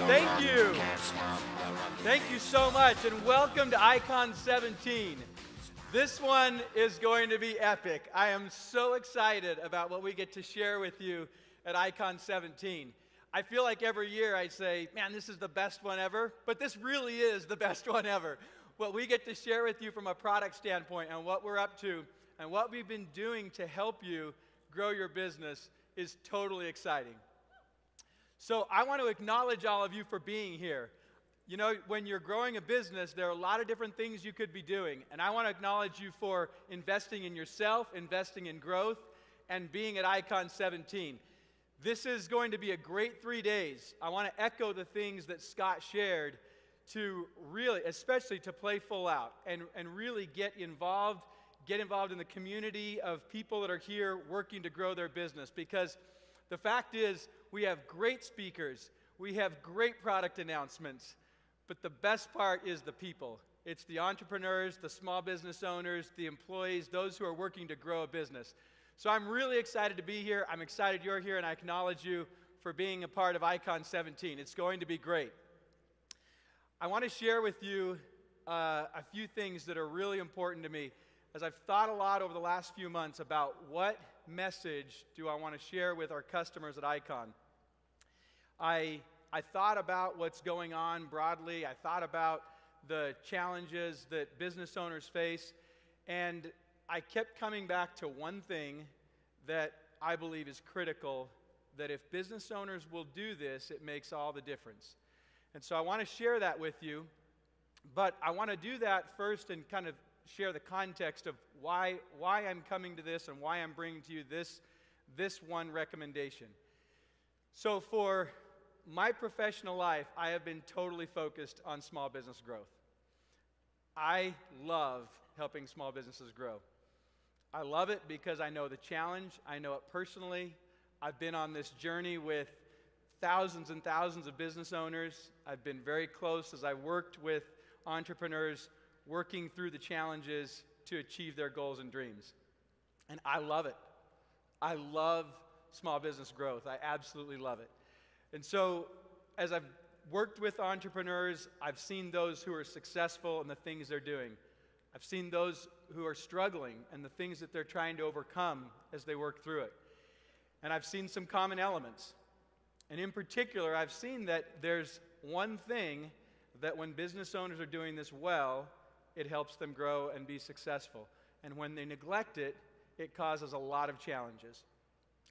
Thank you. Thank you so much, and welcome to Icon 17. This one is going to be epic. I am so excited about what we get to share with you at Icon 17. I feel like every year I say, man, this is the best one ever, but this really is the best one ever. What we get to share with you from a product standpoint and what we're up to and what we've been doing to help you grow your business is totally exciting. So I want to acknowledge all of you for being here. You know, when you're growing a business, there are a lot of different things you could be doing. And I want to acknowledge you for investing in yourself, investing in growth, and being at Icon 17. This is going to be a great 3 days. I want to echo the things that Scott shared to really, especially to play full out and really get involved in the community of people that are here working to grow their business. Because the fact is, we have great speakers, we have great product announcements, but the best part is the people. It's the entrepreneurs, the small business owners, the employees, those who are working to grow a business. So I'm really excited to be here. I'm excited you're here, and I acknowledge you for being a part of Icon 17. It's going to be great. I want to share with you a few things that are really important to me as I've thought a lot over the last few months about what message do I want to share with our customers at Icon. I thought about what's going on broadly. I thought about the challenges that business owners face, and I kept coming back to one thing that I believe is critical, that if business owners will do this, it makes all the difference. And so I want to share that with you, but I want to do that first and kind of share the context of why I'm coming to this and why I'm bringing to you this one recommendation. So for my professional life, I have been totally focused on small business growth. I love helping small businesses grow. I love it because I know the challenge. I know it personally. I've been on this journey with thousands and thousands of business owners. I've been very close as I worked with entrepreneurs working through the challenges to achieve their goals and dreams. And I love it. I love small business growth. I absolutely love it. And so as I've worked with entrepreneurs, I've seen those who are successful in the things they're doing. I've seen those who are struggling and the things that they're trying to overcome as they work through it. And I've seen some common elements. And in particular, I've seen that there's one thing that when business owners are doing this well, it helps them grow and be successful. And when they neglect it, it causes a lot of challenges.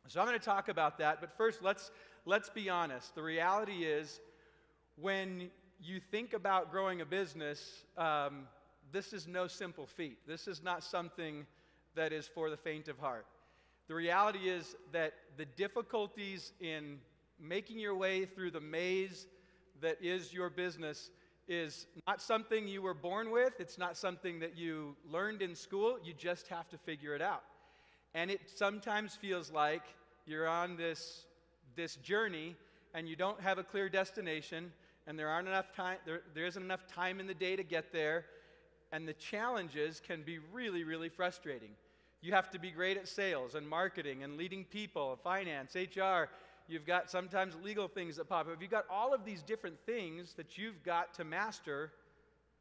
So I'm going to talk about that, but first let's be honest. The reality is, when you think about growing a business, this is no simple feat. This is not something that is for the faint of heart. The reality is that the difficulties in making your way through the maze that is your business is not something you were born with. It's not something that you learned in school. You just have to figure it out. And it sometimes feels like you're on this journey and you don't have a clear destination, and there isn't enough time in the day to get there, and the challenges can be really, really frustrating. You have to be great at sales and marketing and leading people, finance, HR. You've got sometimes legal things that pop up. You've got all of these different things that you've got to master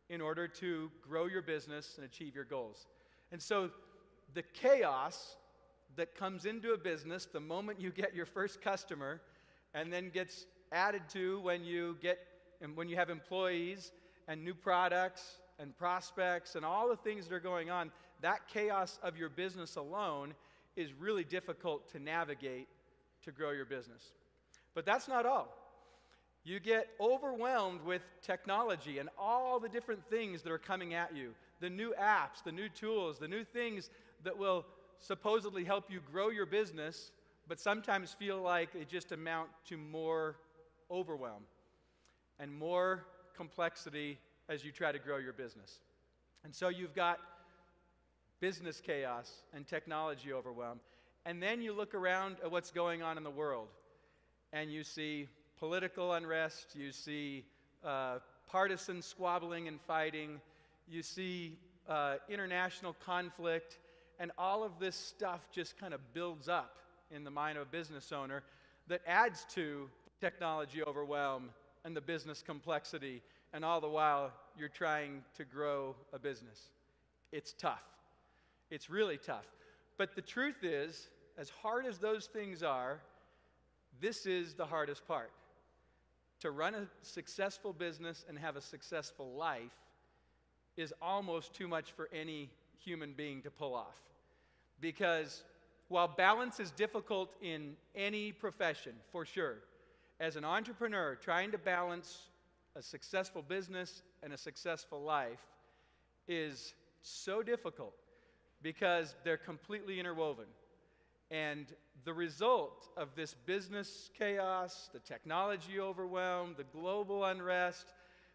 in order to grow your business and achieve your goals. And so the chaos that comes into a business the moment you get your first customer, and then gets added to when you have employees and new products and prospects and all the things that are going on, that chaos of your business alone is really difficult to navigate to grow your business. But that's not all. You get overwhelmed with technology and all the different things that are coming at you, the new apps, the new tools, the new things that will supposedly help you grow your business, but sometimes feel like they just amount to more overwhelm and more complexity as you try to grow your business. And so you've got business chaos and technology overwhelm. And then you look around at what's going on in the world, and you see political unrest, you see partisan squabbling and fighting, you see international conflict, and all of this stuff just kind of builds up in the mind of a business owner that adds to technology overwhelm and the business complexity, and all the while you're trying to grow a business. It's tough. It's really tough. But the truth is, as hard as those things are, this is the hardest part. To run a successful business and have a successful life is almost too much for any human being to pull off. Because while balance is difficult in any profession, for sure, as an entrepreneur, trying to balance a successful business and a successful life is so difficult because they're completely interwoven. And the result of this business chaos, the technology overwhelm, the global unrest,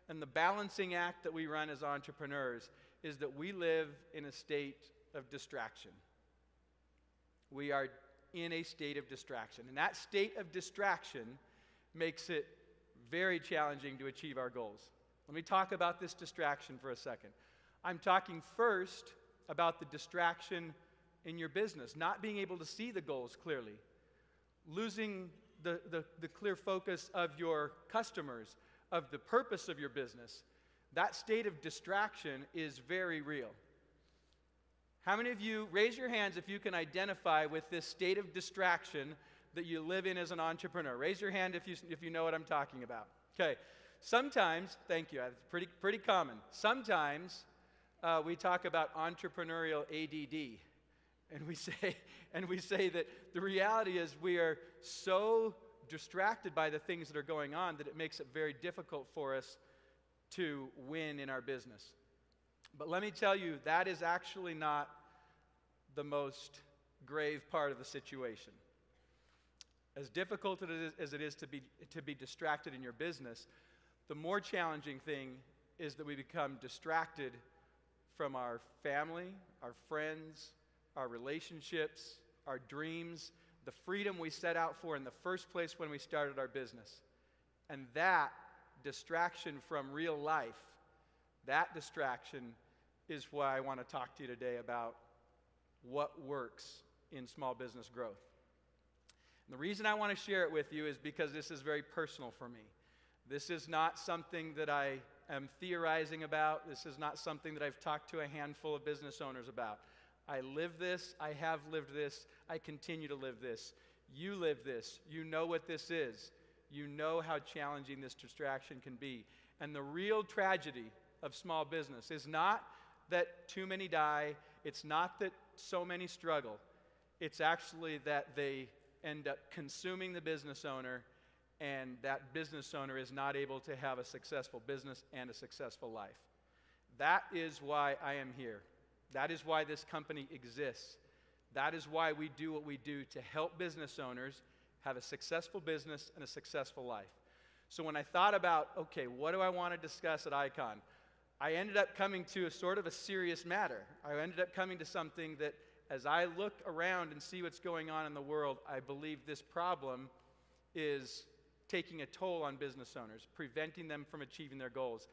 and the balancing act that we run as entrepreneurs is that we live in a state of distraction. We are in a state of distraction. And that state of distraction makes it very challenging to achieve our goals. Let me talk about this distraction for a second. I'm talking first about the distraction in your business, not being able to see the goals clearly, losing the clear focus of your customers, of the purpose of your business. That state of distraction is very real. How many of you, raise your hands if you can identify with this state of distraction that you live in as an entrepreneur? Raise your hand if you know what I'm talking about. Okay. Sometimes, thank you, it's pretty common. Sometimes we talk about entrepreneurial ADD. And we say that the reality is we are so distracted by the things that are going on that it makes it very difficult for us to win in our business. But let me tell you, that is actually not the most grave part of the situation. As difficult as it is to be distracted in your business, the more challenging thing is that we become distracted from our family, our friends, our relationships, our dreams, the freedom we set out for in the first place when we started our business. And that distraction from real life, that distraction is why I want to talk to you today about what works in small business growth. And the reason I want to share it with you is because this is very personal for me. This is not something that I am theorizing about. This is not something that I've talked to a handful of business owners about. I live this, I have lived this, I continue to live this. You live this, you know what this is. You know how challenging this distraction can be. And the real tragedy of small business is not that too many die, it's not that so many struggle, it's actually that they end up consuming the business owner, and that business owner is not able to have a successful business and a successful life. That is why I am here. That is why this company exists. That is why we do what we do, to help business owners have a successful business and a successful life. So when I thought about, okay, what do I want to discuss at Icon? I ended up coming to a sort of a serious matter. I ended up coming to something that, as I look around and see what's going on in the world, I believe this problem is taking a toll on business owners, preventing them from achieving their goals.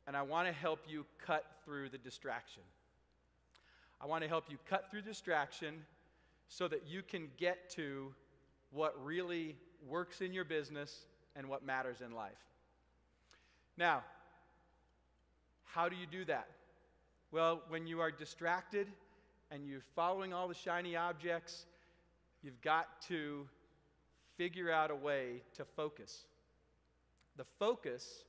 And I want to help you cut through the distraction. I want to help you cut through distraction so that you can get to what really works in your business and what matters in life. Now, how do you do that? Well, when you are distracted and you're following all the shiny objects, you've got to figure out a way to focus. The focus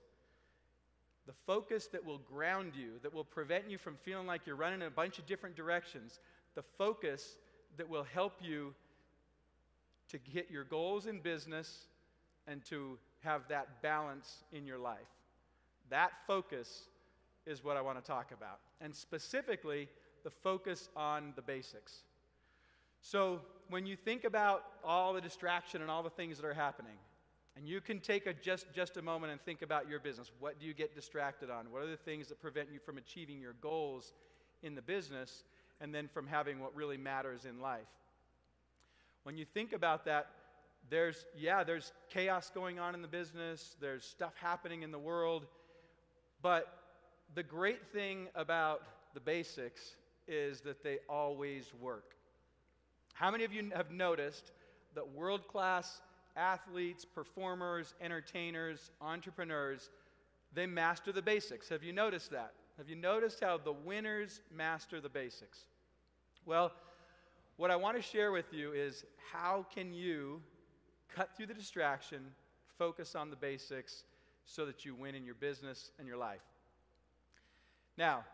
that will ground you, that will prevent you from feeling like you're running in a bunch of different directions, the focus that will help you to hit your goals in business and to have that balance in your life. That focus is what I want to talk about, and specifically the focus on the basics. So when you think about all the distraction and all the things that are happening, and you can take just a moment and think about your business. What do you get distracted on? What are the things that prevent you from achieving your goals in the business and then from having what really matters in life? When you think about that, there's chaos going on in the business, there's stuff happening in the world, but the great thing about the basics is that they always work. How many of you have noticed that world-class athletes, performers, entertainers, entrepreneurs, they master the basics? Have you noticed that? Have you noticed how the winners master the basics? Well, what I want to share with you is how can you cut through the distraction, focus on the basics, so that you win in your business and your life. Now,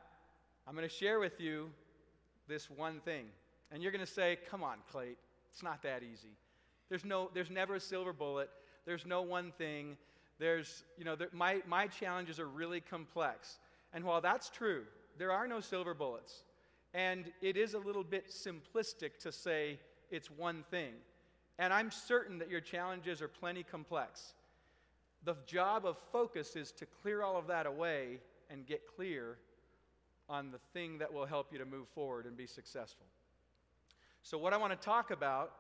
I'm going to share with you this one thing. And you're going to say, come on, Clate, it's not that easy. There's never a silver bullet. There's no one thing. My challenges are really complex. And while that's true, there are no silver bullets. And it is a little bit simplistic to say it's one thing. And I'm certain that your challenges are plenty complex. The job of focus is to clear all of that away and get clear on the thing that will help you to move forward and be successful. So what I want to talk about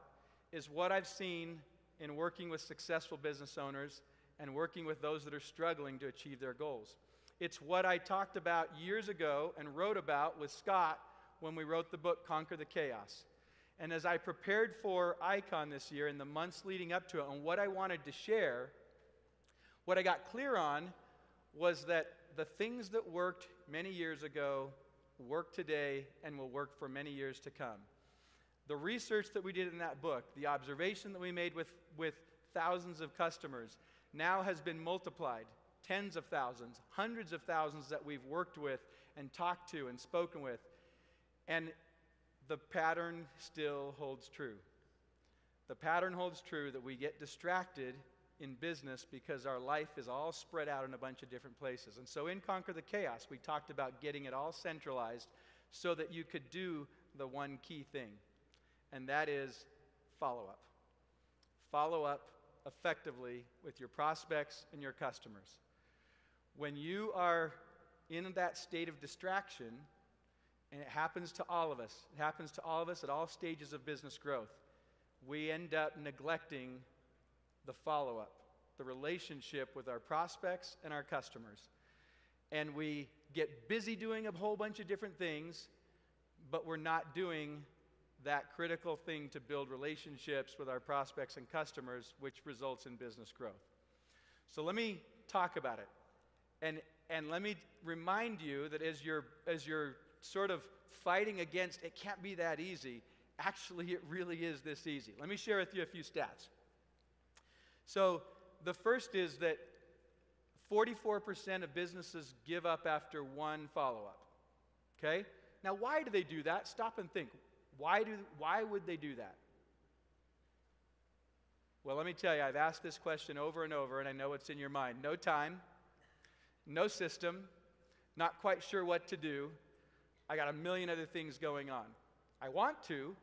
is what I've seen in working with successful business owners and working with those that are struggling to achieve their goals. It's what I talked about years ago and wrote about with Scott when we wrote the book, Conquer the Chaos. And as I prepared for Icon this year in the months leading up to it and what I wanted to share, what I got clear on was that the things that worked many years ago work today and will work for many years to come. The research that we did in that book, the observation that we made with thousands of customers, now has been multiplied. Tens of thousands, hundreds of thousands that we've worked with and talked to and spoken with. And the pattern still holds true. The pattern holds true that we get distracted in business because our life is all spread out in a bunch of different places. And so in Conquer the Chaos, we talked about getting it all centralized so that you could do the one key thing, and that is follow up. Follow up effectively with your prospects and your customers. When you are in that state of distraction, and it happens to all of us, it happens to all of us at all stages of business growth, we end up neglecting the follow-up, the relationship with our prospects and our customers. And we get busy doing a whole bunch of different things, but we're not doing that critical thing to build relationships with our prospects and customers, which results in business growth. So let me talk about it. And let me remind you that as you're sort of fighting against, it can't be that easy, actually it really is this easy. Let me share with you a few stats. So the first is that 44% of businesses give up after one follow-up. Okay? Now why do they do that? Stop and think. Why would they do that? Well, let me tell you, I've asked this question over and over, and I know it's in your mind. No time, no system, not quite sure what to do. I got a million other things going on. I want to,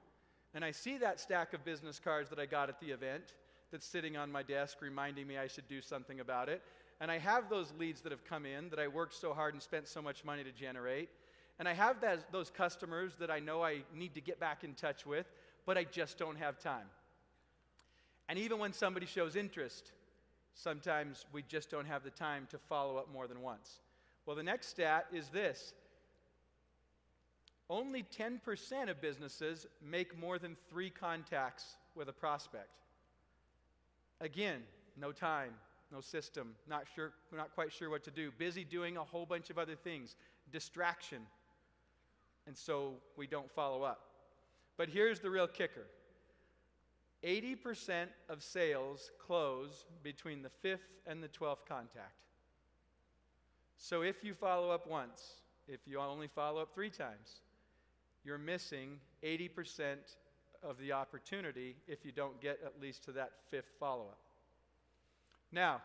and I see that stack of business cards that I got at the event that's sitting on my desk reminding me I should do something about it. And I have those leads that have come in that I worked so hard and spent so much money to generate. And I have those customers that I know I need to get back in touch with, but I just don't have time. And even when somebody shows interest, sometimes we just don't have the time to follow up more than once. Well, the next stat is this. Only 10% of businesses make more than 3 contacts with a prospect. Again, no time, no system, not quite sure what to do, busy doing a whole bunch of other things, distraction. And so we don't follow up. But here's the real kicker. 80% of sales close between the 5th and the 12th contact. So if you follow up once, if you only follow up 3 times, you're missing 80% of the opportunity if you don't get at least to that 5th follow-up. Now,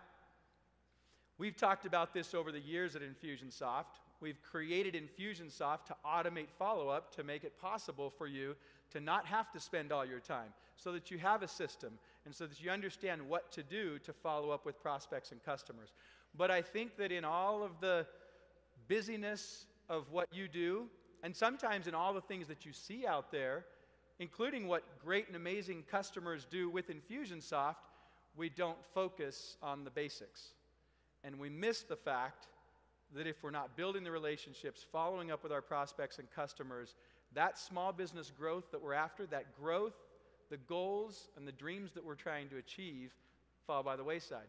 we've talked about this over the years at Infusionsoft. We've created Infusionsoft to automate follow-up to make it possible for you to not have to spend all your time, so that you have a system and so that you understand what to do to follow up with prospects and customers. But I think that in all of the busyness of what you do, and sometimes in all the things that you see out there, including what great and amazing customers do with Infusionsoft, we don't focus on the basics. And we miss the fact that if we're not building the relationships, following up with our prospects and customers, that small business growth that we're after, that growth, the goals and the dreams that we're trying to achieve fall by the wayside.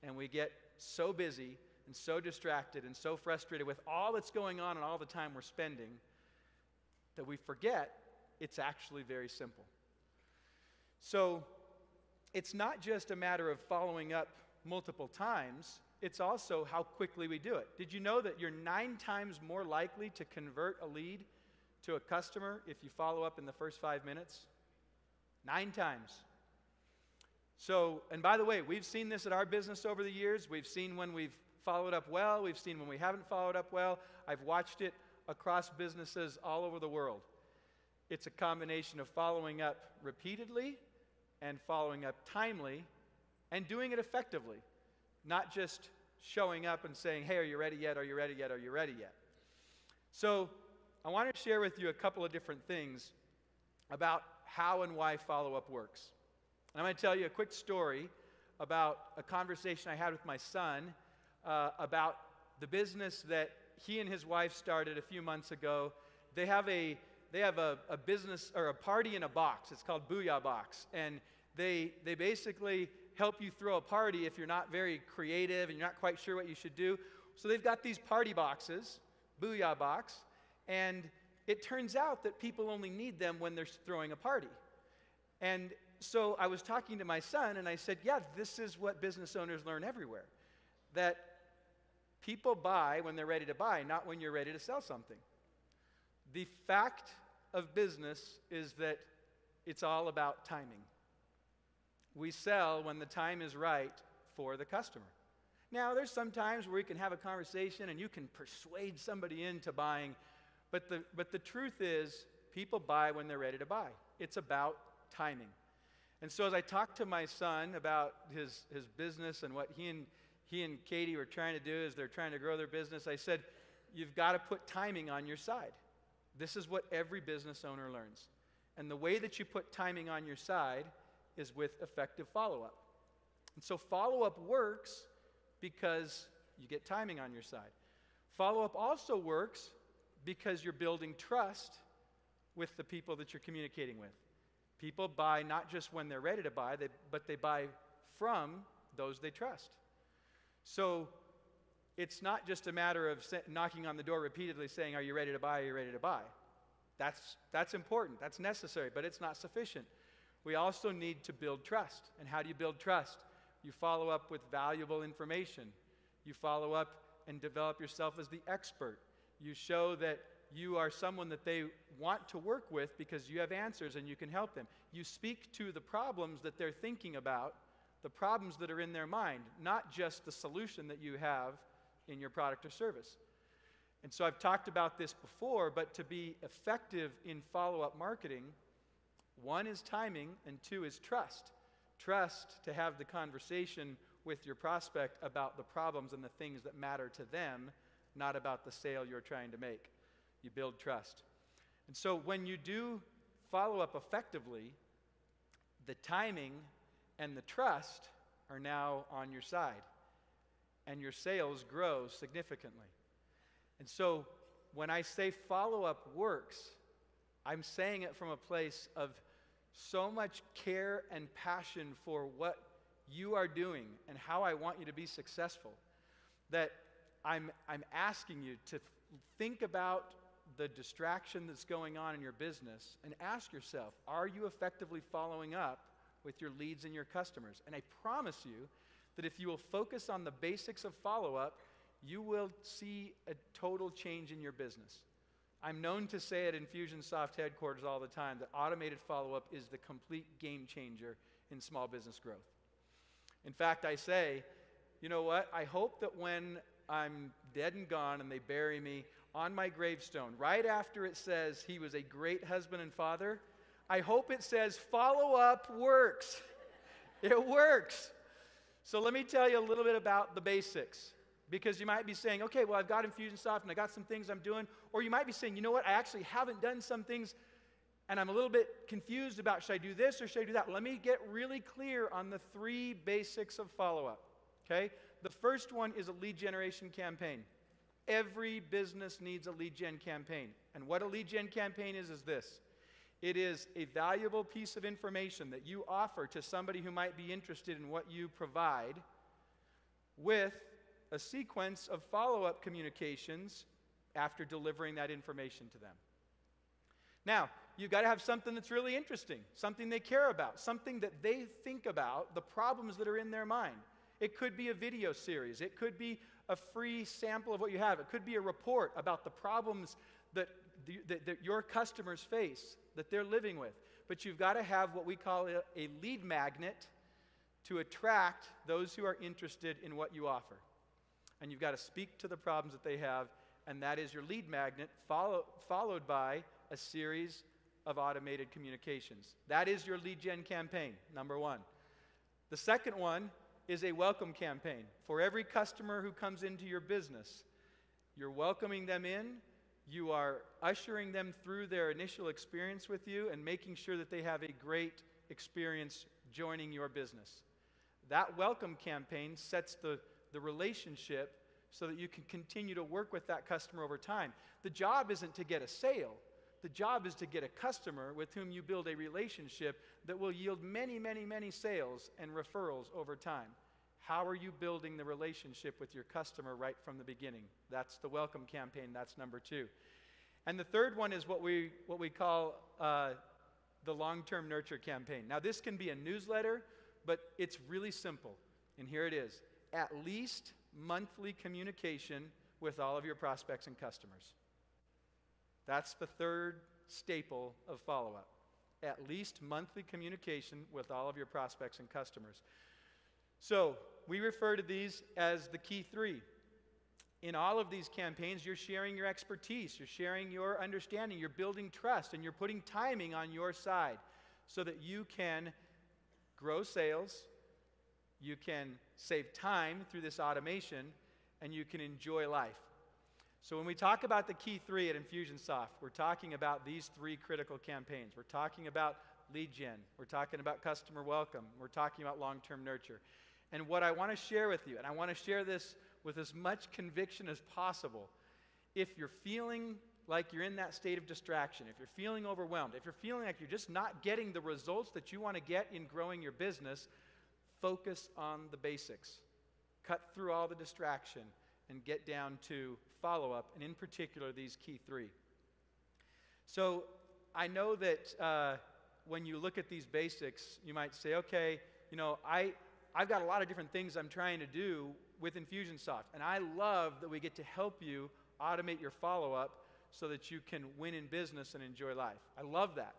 And we get so busy and so distracted and so frustrated with all that's going on and all the time we're spending that we forget it's actually very simple. So it's not just a matter of following up multiple times, it's also how quickly we do it. Did you know that you're 9 times more likely to convert a lead to a customer if you follow up in the first 5 minutes? 9 times. So, and by the way, we've seen this at our business over the years. We've seen when we've followed up well. We've seen when we haven't followed up well. I've watched it across businesses all over the world. It's a combination of following up repeatedly and following up timely and doing it effectively. Not just showing up and saying, hey, are you ready yet? Are you ready yet? Are you ready yet? So I want to share with you a couple of different things about how and why follow-up works. And I'm going to tell you a quick story about a conversation I had with my son about the business that he and his wife started a few months ago. They have a business or a party in a box. It's called Booyah Box. And they basically help you throw a party if you're not very creative and you're not quite sure what you should do. So they've got these party boxes, Booyah Box, and it turns out that people only need them when they're throwing a party. And so I was talking to my son, and I said, yeah, this is what business owners learn everywhere, that people buy when they're ready to buy, not when you're ready to sell something. The fact of business is that it's all about timing. We sell when the time is right for the customer. Now, there's some times where we can have a conversation and you can persuade somebody into buying, but the truth is, people buy when they're ready to buy. It's about timing. And so as I talked to my son about his business and what he and Katie were trying to do as they're trying to grow their business, I said, you've got to put timing on your side. This is what every business owner learns. And the way that you put timing on your side is with effective follow-up. And so follow-up works because you get timing on your side. Follow-up also works because you're building trust with the people that you're communicating with. People buy not just when they're ready to buy, but they buy from those they trust. So it's not just a matter of knocking on the door repeatedly saying, are you ready to buy? Are you ready to buy? That's important. That's necessary, but it's not sufficient. We also need to build trust. And how do you build trust? You follow up with valuable information. You follow up and develop yourself as the expert. You show that you are someone that they want to work with because you have answers and you can help them. You speak to the problems that they're thinking about, the problems that are in their mind, not just the solution that you have in your product or service. And so I've talked about this before, but to be effective in follow-up marketing, 1 is timing and 2 is trust. Trust to have the conversation with your prospect about the problems and the things that matter to them, not about the sale you're trying to make. You build trust. And so when you do follow up effectively, the timing and the trust are now on your side, and your sales grow significantly. And so when I say follow-up works, I'm saying it from a place of so much care and passion for what you are doing and how I want you to be successful, that I'm asking you to think about the distraction that's going on in your business and ask yourself, are you effectively following up with your leads and your customers? And I promise you that if you will focus on the basics of follow-up, you will see a total change in your business. I'm known to say at Infusionsoft headquarters all the time that automated follow-up is the complete game changer in small business growth. In fact, I say, you know what? I hope that when I'm dead and gone and they bury me, on my gravestone, right after it says he was a great husband and father, I hope it says follow-up works. It works. So let me tell you a little bit about the basics. Because you might be saying, okay, well, I've got Infusionsoft and I got some things I'm doing. Or you might be saying, you know what, I actually haven't done some things and I'm a little bit confused about should I do this or should I do that? Let me get really clear on the 3 basics of follow-up, okay? The first one is a lead generation campaign. Every business needs a lead gen campaign. And what a lead gen campaign is this. It is a valuable piece of information that you offer to somebody who might be interested in what you provide with a sequence of follow-up communications after delivering that information to them. Now, you've got to have something that's really interesting, something they care about, something that they think about, the problems that are in their mind. It could be a video series. It could be a free sample of what you have. It could be a report about the problems that your customers face, that they're living with. But you've got to have what we call a lead magnet to attract those who are interested in what you offer. And you've got to speak to the problems that they have, and that is your lead magnet, followed by a series of automated communications. That is your lead gen campaign, number one. The second one is a welcome campaign. For every customer who comes into your business, you're welcoming them in, you are ushering them through their initial experience with you and making sure that they have a great experience joining your business. That welcome campaign sets the relationship so that you can continue to work with that customer over time. The job isn't to get a sale. The job is to get a customer with whom you build a relationship that will yield many, many, many sales and referrals over time. How are you building the relationship with your customer right from the beginning? That's the welcome campaign. That's number two. And the third one is what we call the long-term nurture campaign. Now, this can be a newsletter, but it's really simple. And here it is. At least monthly communication with all of your prospects and customers. That's the third staple of follow-up. At least monthly communication with all of your prospects and customers. So we refer to these as the key three. In all of these campaigns, you're sharing your expertise, you're sharing your understanding, you're building trust, and you're putting timing on your side so that you can grow sales, you can save time through this automation, and you can enjoy life. So when we talk about the key three at Infusionsoft, we're talking about these three critical campaigns. We're talking about lead gen. We're talking about customer welcome. We're talking about long-term nurture. And what I want to share with you, and I want to share this with as much conviction as possible, if you're feeling like you're in that state of distraction, if you're feeling overwhelmed, if you're feeling like you're just not getting the results that you want to get in growing your business, focus on the basics. Cut through all the distraction and get down to follow-up, and in particular, these key three. So I know that when you look at these basics, you might say, okay, you know, I've got a lot of different things I'm trying to do with Infusionsoft, and I love that we get to help you automate your follow-up so that you can win in business and enjoy life. I love that.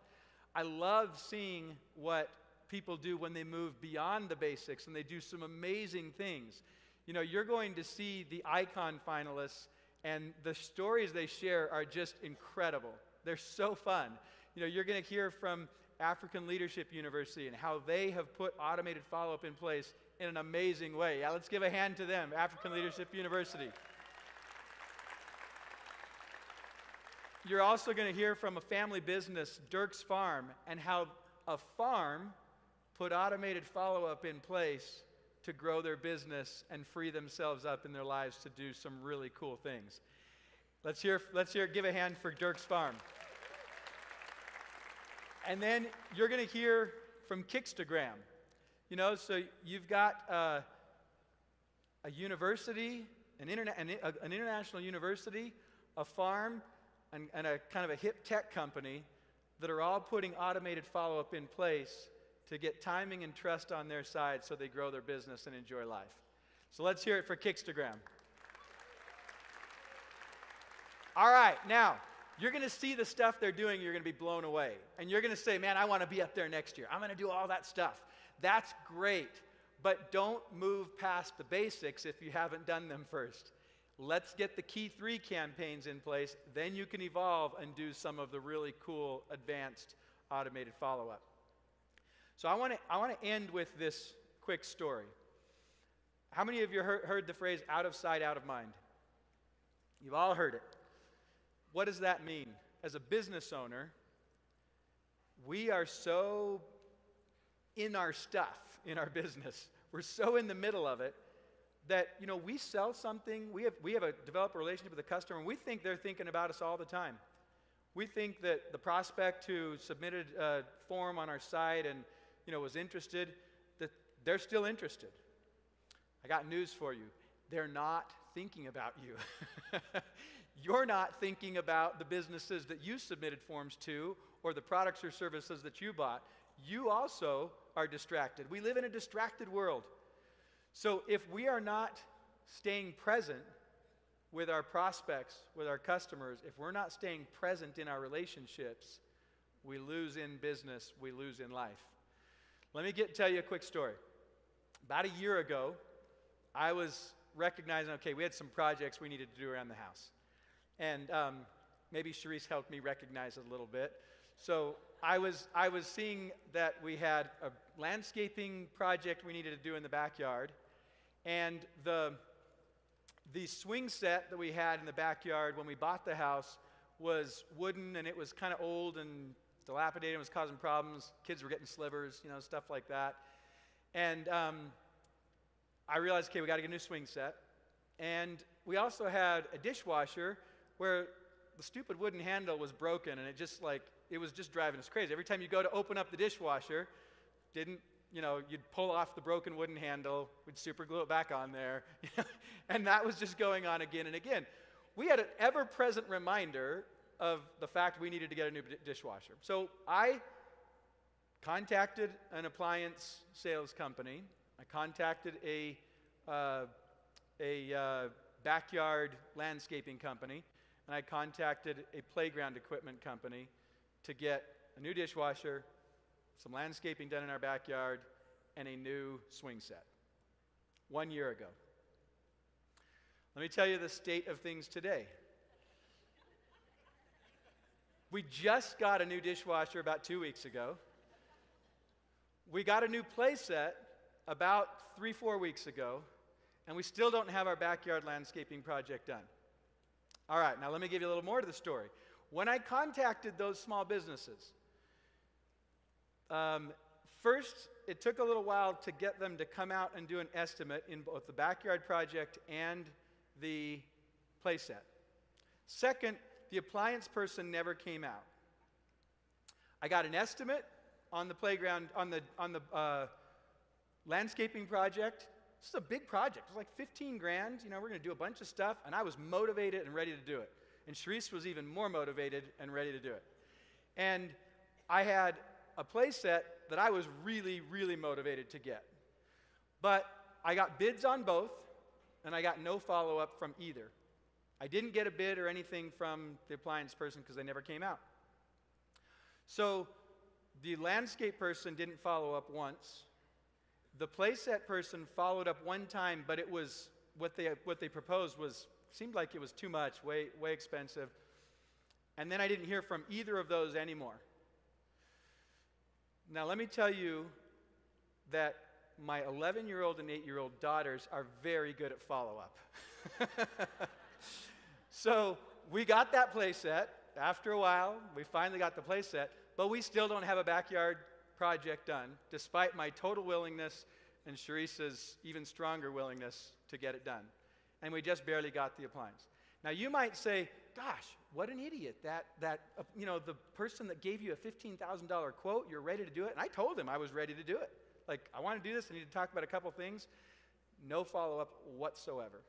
I love seeing what people do when they move beyond the basics and they do some amazing things. You know, you're going to see the Icon finalists, and the stories they share are just incredible. They're so fun. You know, you're going to hear from African Leadership University and how they have put automated follow-up in place in an amazing way. Yeah, let's give a hand to them, African Leadership University. You're also going to hear from a family business, Dirk's Farm, and how a farm put automated follow-up in place to grow their business and free themselves up in their lives to do some really cool things. Let's give a hand for Dirk's Farm. And then you're going to hear from Kickstagram. You know, so you've got a university, an international university, a farm, and a kind of a hip tech company that are all putting automated follow-up in place to get timing and trust on their side so they grow their business and enjoy life. So let's hear it for Kickstagram. All right, now, you're going to see the stuff they're doing, you're going to be blown away. And you're going to say, man, I want to be up there next year. I'm going to do all that stuff. That's great, but don't move past the basics if you haven't done them first. Let's get the key three campaigns in place, then you can evolve and do some of the really cool advanced automated follow-up. So I want to end with this quick story. How many of you heard the phrase out of sight, out of mind? You've all heard it. What does that mean? As a business owner, we are so in our stuff in our business. We're so in the middle of it that, we sell something, we have a develop a relationship with a customer, and we think they're thinking about us all the time. We think that the prospect who submitted a form on our site and, was interested, that they're still interested. I got news for you. They're not thinking about you. You're not thinking about the businesses that you submitted forms to or the products or services that you bought. You also are distracted. We live in a distracted world. So if we are not staying present with our prospects, with our customers, if we're not staying present in our relationships, we lose in business, we lose in life. Let me tell you a quick story. About a year ago, I was recognizing, okay, we had some projects we needed to do around the house. And maybe Sharice helped me recognize it a little bit. So I was seeing that we had a landscaping project we needed to do in the backyard. And the swing set that we had in the backyard when we bought the house was wooden, and it was kind of old and dilapidated and was causing problems. Kids were getting slivers, stuff like that. And I realized, okay, we got to get a new swing set. And we also had a dishwasher where the stupid wooden handle was broken, and it was just driving us crazy. Every time you go to open up the dishwasher, you'd pull off the broken wooden handle, we'd super glue it back on there, and that was just going on again and again. We had an ever-present reminder of the fact we needed to get a new dishwasher. So I contacted an appliance sales company. I contacted a backyard landscaping company, and I contacted a playground equipment company to get a new dishwasher, some landscaping done in our backyard, and a new swing set 1 year ago. Let me tell you the state of things today. We just got a new dishwasher about 2 weeks ago. We got a new play set about 3-4 weeks ago, and we still don't have our backyard landscaping project done. All right, now let me give you a little more to the story. When I contacted those small businesses, first, it took a little while to get them to come out and do an estimate in both the backyard project and the playset. Second, the appliance person never came out. I got an estimate on the playground, on the landscaping project. This is a big project. It was like 15 grand. We're going to do a bunch of stuff, and I was motivated and ready to do it. And Sharice was even more motivated and ready to do it. And I had a play set that I was really, really motivated to get. But I got bids on both, and I got no follow-up from either. I didn't get a bid or anything from the appliance person because they never came out. So the landscape person didn't follow up once. The playset person followed up one time, but it was what they proposed seemed like it was too much, way expensive. And then I didn't hear from either of those anymore. Now let me tell you that my 11-year-old and 8-year-old daughters are very good at follow-up. So we got that playset. After a while, we finally got the playset, but we still don't have a backyard project done, despite my total willingness and Sharice's even stronger willingness to get it done. And we just barely got the appliance. Now you might say, gosh, what an idiot. The person that gave you a $15,000 quote, you're ready to do it. And I told him I was ready to do it. I want to do this. I need to talk about a couple things. No follow-up whatsoever.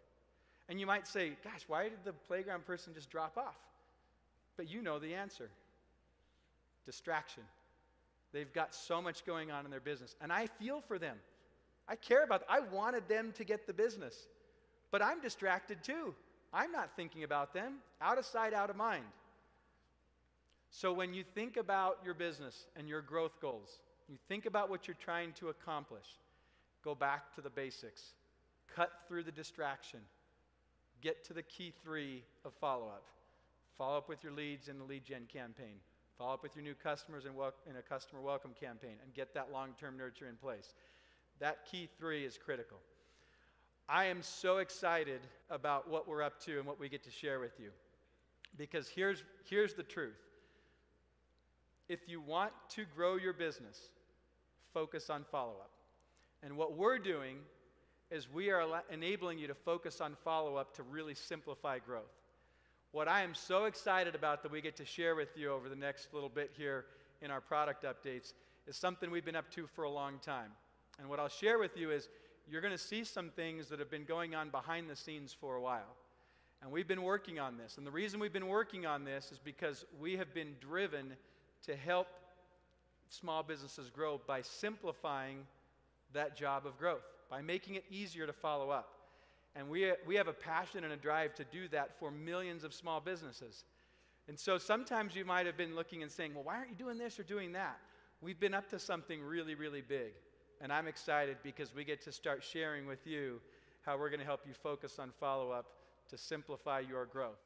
And you might say, gosh, why did the playground person just drop off? But you know the answer. Distraction. They've got so much going on in their business. And I feel for them. I care about them. I wanted them to get the business. But I'm distracted too. I'm not thinking about them. Out of sight, out of mind. So when you think about your business and your growth goals, you think about what you're trying to accomplish, go back to the basics. Cut through the distraction. Get to the key 3 of follow-up. Follow up with your leads in the lead gen campaign. Follow up with your new customers in a customer welcome campaign and get that long-term nurture in place. That key 3 is critical. I am so excited about what we're up to and what we get to share with you. Because here's the truth. If you want to grow your business, focus on follow-up. And what we're doing is we are enabling you to focus on follow-up to really simplify growth. What I am so excited about that we get to share with you over the next little bit here in our product updates is something we've been up to for a long time. And what I'll share with you is you're going to see some things that have been going on behind the scenes for a while. And we've been working on this. And the reason we've been working on this is because we have been driven to help small businesses grow by simplifying that job of growth, by making it easier to follow up. And we have a passion and a drive to do that for millions of small businesses. And so sometimes you might have been looking and saying, well, why aren't you doing this or doing that? We've been up to something really, really big. And I'm excited because we get to start sharing with you how we're going to help you focus on follow-up to simplify your growth.